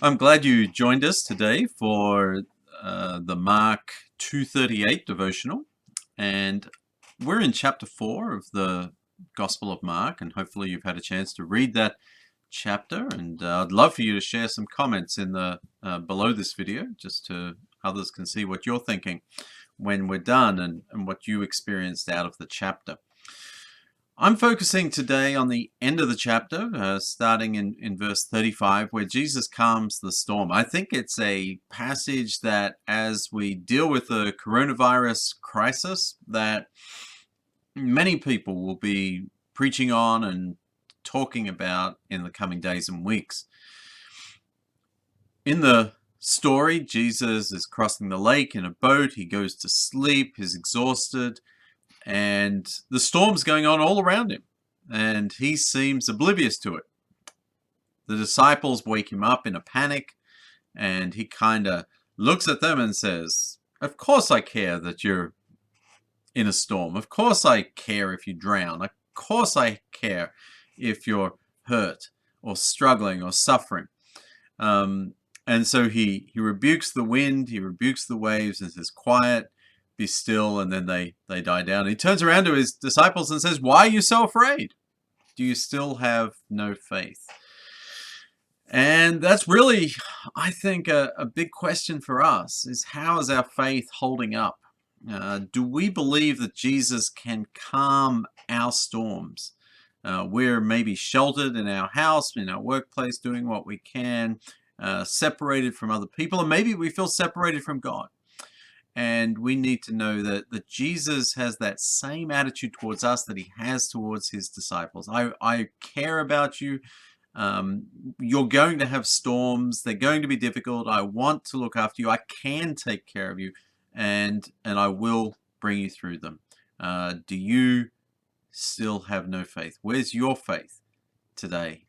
I'm glad you joined us today for the Mark 238 devotional. And we're in chapter 4 of the Gospel of Mark, and hopefully you've had a chance to read that chapter. And I'd love for you to share some comments in the below this video, just to others can see what you're thinking when we're done and what you experienced out of the chapter. I'm focusing today on the end of the chapter, starting in verse 35, where Jesus calms the storm. I think it's a passage that, as we deal with the coronavirus crisis, that many people will be preaching on and talking about in the coming days and weeks. In the story, Jesus is crossing the lake in a boat. He goes to sleep. He's exhausted. And the storm's going on all around him, and he seems oblivious to it. The disciples wake him up in a panic, and he kind of looks at them and says, "Of course I care that you're in a storm. Of course I care if you drown. Of course I care if you're hurt or struggling or suffering." And so he rebukes the wind, he rebukes the waves and says, "Quiet, be still," and then they die down. He turns around to his disciples and says, "Why are you so afraid? Do you still have no faith?" And that's really, I think, a big question for us, is how is our faith holding up? Do we believe that Jesus can calm our storms? We're maybe sheltered in our house, in our workplace, doing what we can, separated from other people, and maybe we feel separated from God. And we need to know that Jesus has that same attitude towards us that he has towards his disciples. I care about you. You're going to have storms. They're going to be difficult. I want to look after you. I can take care of you, and I will bring you through them. Do you still have no faith? Where's your faith today?